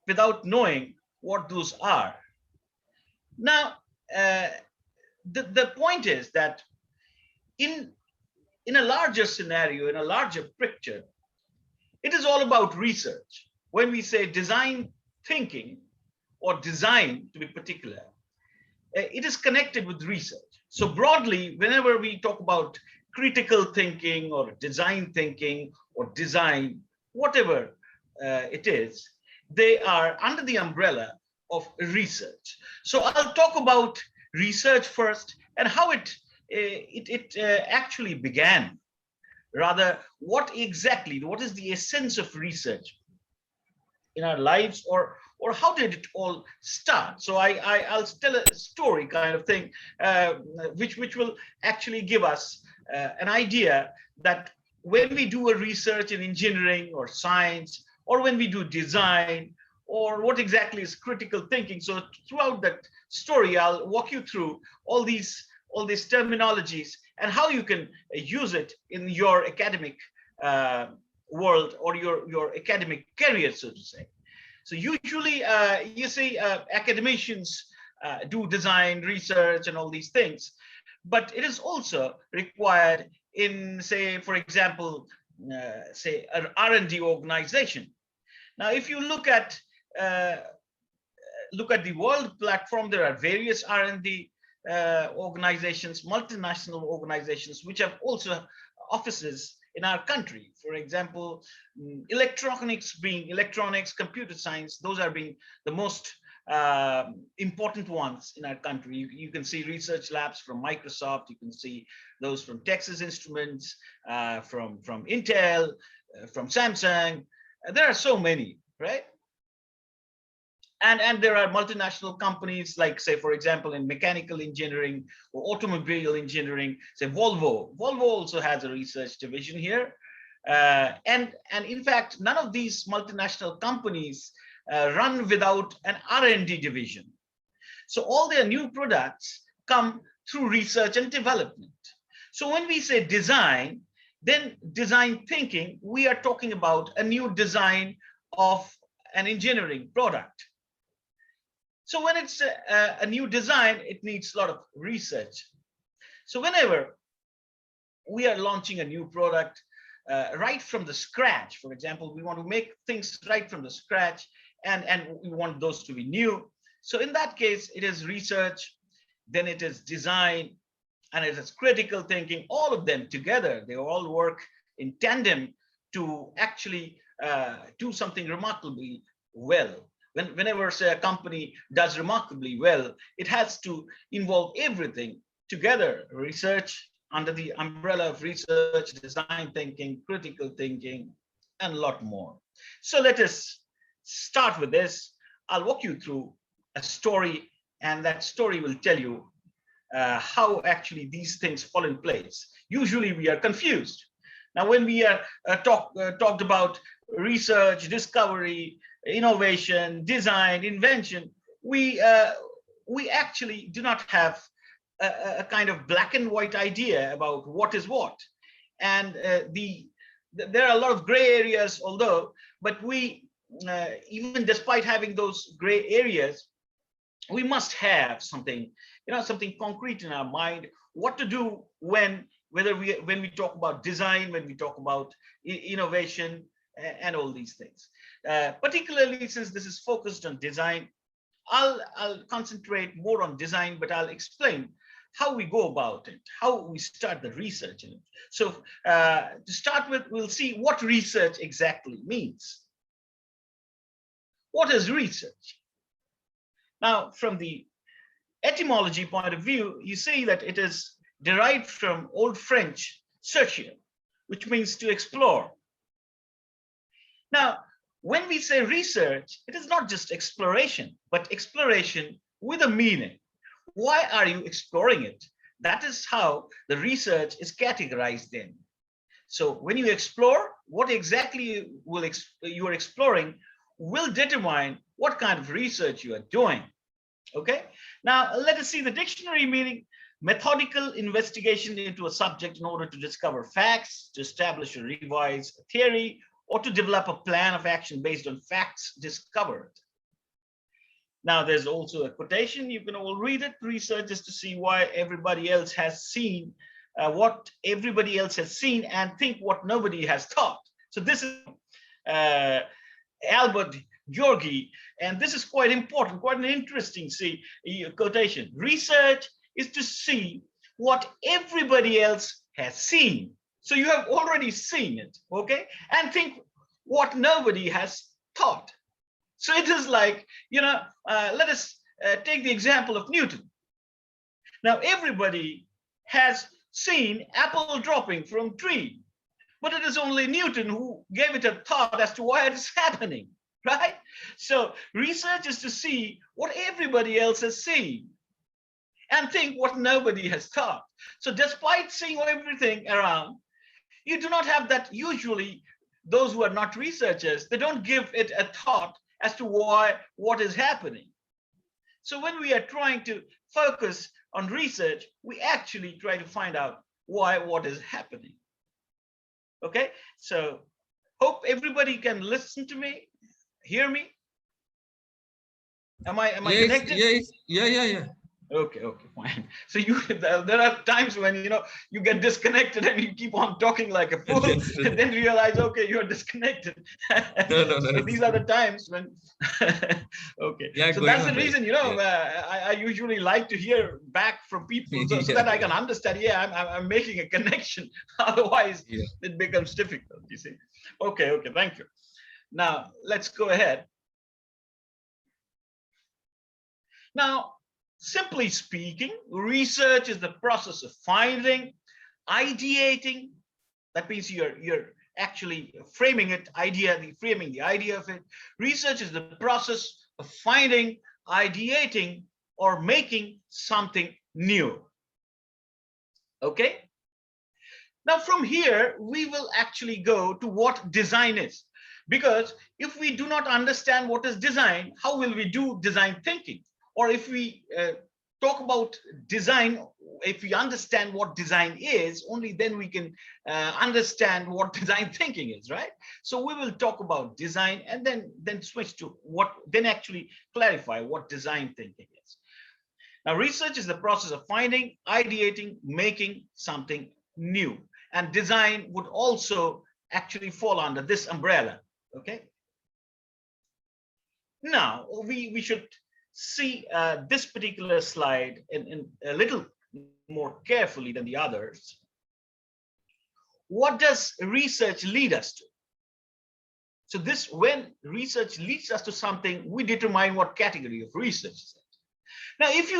without knowing what those are. Now, uh, the point is that in, in a larger scenario, in a larger picture, it is all about research. When we say design thinking or design to be particular, it is connected with research. So broadly, whenever we talk about critical thinking or design thinking or design, whatever it is, they are under the umbrella of research. So I'll talk about research first and how it actually began. Rather, what is the essence of research in our lives, or how did it all start? So I'll tell a story kind of thing, which will actually give us an idea that when we do a research in engineering or science, or when we do design, or what exactly is critical thinking. So throughout that story, I'll walk you through all these terminologies and how you can use it in your academic uh, world or your academic career, so to say. So usually, you see, academicians do design, research, and all these things, but it is also required in, say, for example, say an R&D organization. Now, if you uh, look at the world platform, there are various R&D organizations, multinational organizations, which have also offices in our country. For example, electronics, computer science, those are being the most important ones in our country. You can see research labs from Microsoft, you can see those from Texas Instruments, from Intel, from Samsung. There are so many, right? And there are multinational companies like, say, for example, in mechanical engineering or automobile engineering, say Volvo also has a research division here. And in fact, none of these multinational companies run without an R&D division. So all their new products come through research and development. So when we say design, then design thinking, we are talking about a new design of an engineering product. So when it's a new design, it needs a lot of research. So whenever we are launching a new product right from the scratch, for example, we want to make things right from the scratch, and we want those to be new. So in that case, it is research, then it is design, and it is critical thinking. All of them together, they all work in tandem to actually do something remarkably well. Whenever, say, a company does remarkably well, it has to involve everything together: research under the umbrella of research, design thinking, critical thinking, and a lot more. So let us start with this. I'll walk you through a story, and that story will tell you how actually these things fall in place. Usually we are confused. Now, when we are talked about research, discovery, innovation, design, invention, we actually do not have a kind of black and white idea about what is what, and there are a lot of gray areas, although, but we even despite having those gray areas, we must have something, something concrete in our mind, what to do when we talk about design, when we talk about innovation, and all these things. Particularly since this is focused on design, I'll concentrate more on design, but I'll explain how we go about it, how we start the research in it. So to start with, we'll see what research exactly means. What is research? Now, from the etymology point of view, you see that it is derived from Old French "chercher," which means to explore. Now, when we say research, it is not just exploration, but exploration with a meaning. Why are you exploring it? That is how the research is categorized in. So when you explore, what exactly you are exploring will determine what kind of research you are doing. Okay, now let us see the dictionary meaning: methodical investigation into a subject in order to discover facts, to establish or revise a theory, or to develop a plan of action based on facts discovered. Now, there's also a quotation. You can all read it. Research is to see why everybody else has seen what everybody else has seen and think what nobody has thought. So this is Albert Georgi, and this is quite important, quite an interesting quotation. Research is to see what everybody else has seen. So you have already seen it, okay? And think what nobody has thought. So it is like, let us take the example of Newton. Now, everybody has seen apple dropping from tree, but it is only Newton who gave it a thought as to why it is happening, right? So research is to see what everybody else has seen and think what nobody has thought. So despite seeing everything around, you do not have that. Usually those who are not researchers, they don't give it a thought as to what is happening. So when we are trying to focus on research, we actually try to find out what is happening. Okay, so hope everybody can listen to me, hear me. Am I yes, connected? Yes, yeah. Okay, fine. So there are times when you get disconnected and you keep on talking like a fool, and then realize, okay, you're disconnected. No. So these are the times when. Okay, Yeah, so going that's the on, right? reason I usually like to hear back from people so Yeah. that I can understand. Yeah, I'm making a connection. Otherwise, Yeah. it becomes difficult. You see. Okay, thank you. Now let's go ahead. Now, simply speaking, research is the process of finding, ideating. That means you're actually framing framing the idea of it. Research is the process of finding, ideating, or making something new. Okay? Now, from here, we will actually go to what design is. Because if we do not understand what is design, how will we do design thinking? Or if we talk about design, if we understand what design is, only then we can understand what design thinking is, right? So we will talk about design and then switch to then actually clarify what design thinking is. Now, research is the process of finding, ideating, making something new. And design would also actually fall under this umbrella, okay? Now, we should see this particular slide in a little more carefully than the others. What does research lead us to? So when research leads us to something, we determine what category of research is it. Now, if you